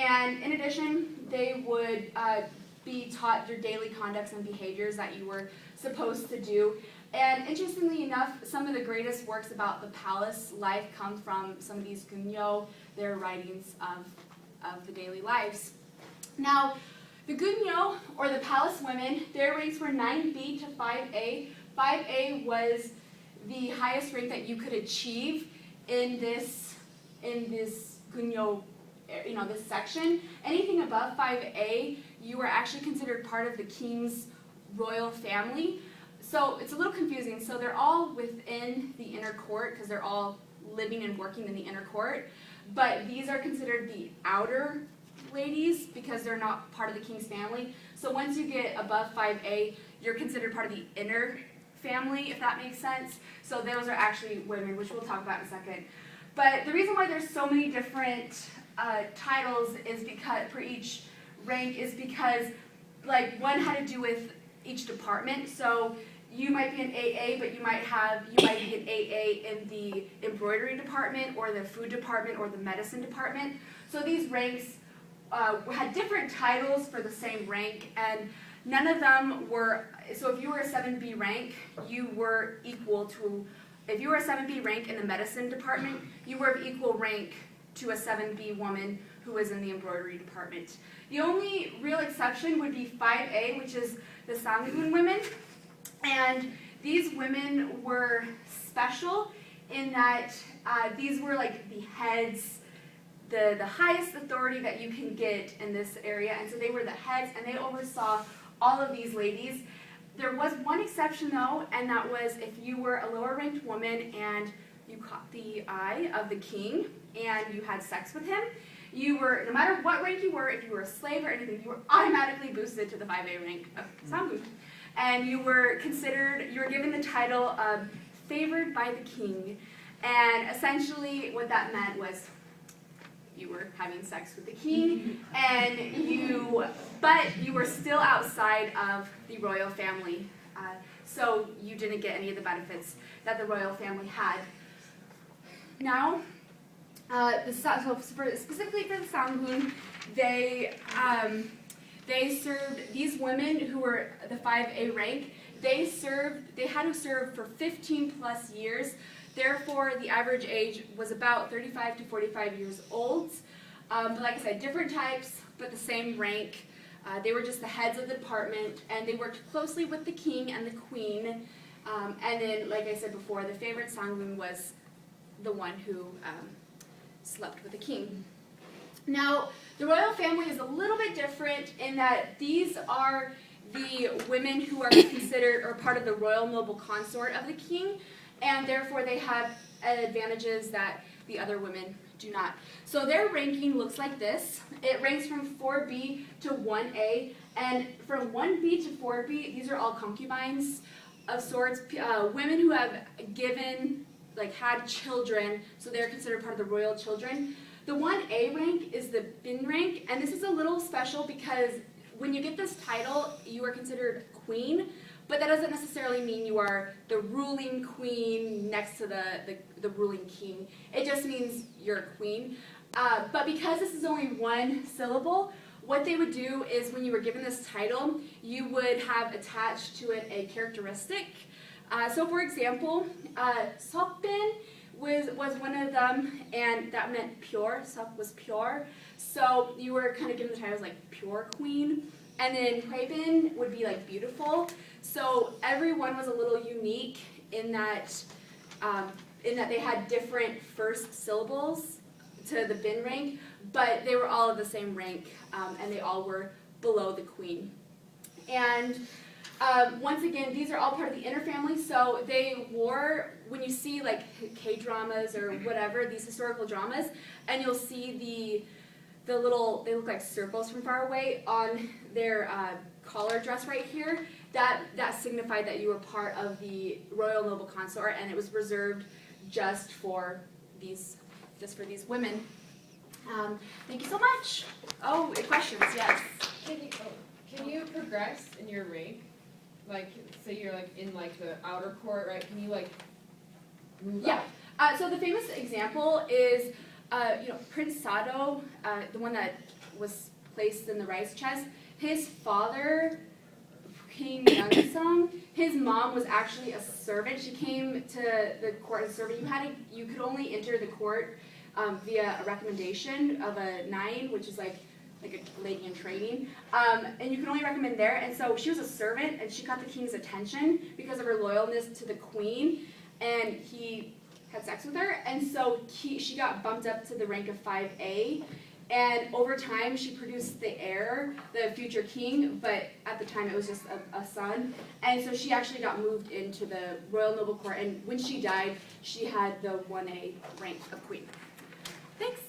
And in addition, they would be taught your daily conducts and behaviors that you were supposed to do. And interestingly enough, some of the greatest works about the palace life come from some of these gunyo, their writings of the daily lives. Now, the gunyo, or the palace women, their ranks were 9B to 5A. 5A was the highest rank that you could achieve in this gunyo, this section. Anything above 5A, you were actually considered part of the king's royal family. So it's a little confusing. So they're all within the inner court because they're all living and working in the inner court. But these are considered the outer ladies because they're not part of the king's family. So once you get above 5A, you're considered part of the inner family, if that makes sense. So those are actually women, which we'll talk about in a second. But the reason why there's so many different titles is because for each rank is because one had to do with each department. So you might be an AA, but you might be an AA in the embroidery department or the food department or the medicine department. So these ranks had different titles for the same rank, and none of them were, so if you were a 7B rank, you were equal to, if you were a 7B rank in the medicine department, you were of equal rank to a 7B woman who was in the embroidery department. The only real exception would be 5A, which is the Sangun women. And these women were special in that these were like the heads, the highest authority that you can get in this area. And so they were the heads, and they oversaw all of these ladies. There was one exception, though, and that was if you were a lower-ranked woman and you caught the eye of the king and you had sex with him, you were, no matter what rank you were, if you were a slave or anything, you were automatically boosted to the 5A rank of Sangun. And you were given the title of favored by the king. And essentially what that meant was you were having sex with the king, but you were still outside of the royal family. So you didn't get any of the benefits that the royal family had. Now, specifically for the Sangun, they served, these women who were the 5A rank, they had to serve for 15 plus years. Therefore, the average age was about 35 to 45 years old. But like I said, different types, but the same rank. They were just the heads of the department, and they worked closely with the king and the queen. And then, like I said before, the favorite Sangun was the one who slept with the king. Now, the royal family is a little bit different in that these are the women who are considered or part of the royal noble consort of the king, and therefore they have advantages that the other women do not. So their ranking looks like this. It ranks from 4B to 1A, and from 1B to 4B, these are all concubines of sorts, women who have had children, so they're considered part of the royal children. The 1A rank is the bin rank, and this is a little special because when you get this title, you are considered queen, but that doesn't necessarily mean you are the ruling queen next to the ruling king. It just means you're a queen. But because this is only one syllable, what they would do is when you were given this title, you would have attached to it a characteristic. So for example, Sokbin was one of them, and that meant pure. Sok was pure. So you were kind of given the titles like pure queen. And then Huibin would be like beautiful. So everyone was a little unique in that they had different first syllables to the bin rank, but they were all of the same rank, and they all were below the queen. And once again, these are all part of the inner family, so they wore, when you see like K-dramas or whatever, these historical dramas, and you'll see the little, they look like circles from far away on their collar dress right here, that signified that you were part of the royal noble consort, and it was reserved just for these women. Thank you so much. Oh, questions? Yes. Can you progress in your rank? Like, say you're like in like the outer court, right? Can you like move up? So the famous example is Prince Sado, the one that was placed in the rice chest, his father, King Youngsung, his mom was actually a servant. She came to the court as a servant. You could only enter the court via a recommendation of a 9, which is like a lady in training, and you can only recommend there. And so she was a servant, and she got the king's attention because of her loyalness to the queen, and he had sex with her, and so she got bumped up to the rank of 5A, and over time she produced the heir, the future king, but at the time it was just a son, and so she actually got moved into the royal noble court, and when she died, she had the 1A rank of queen. Thanks.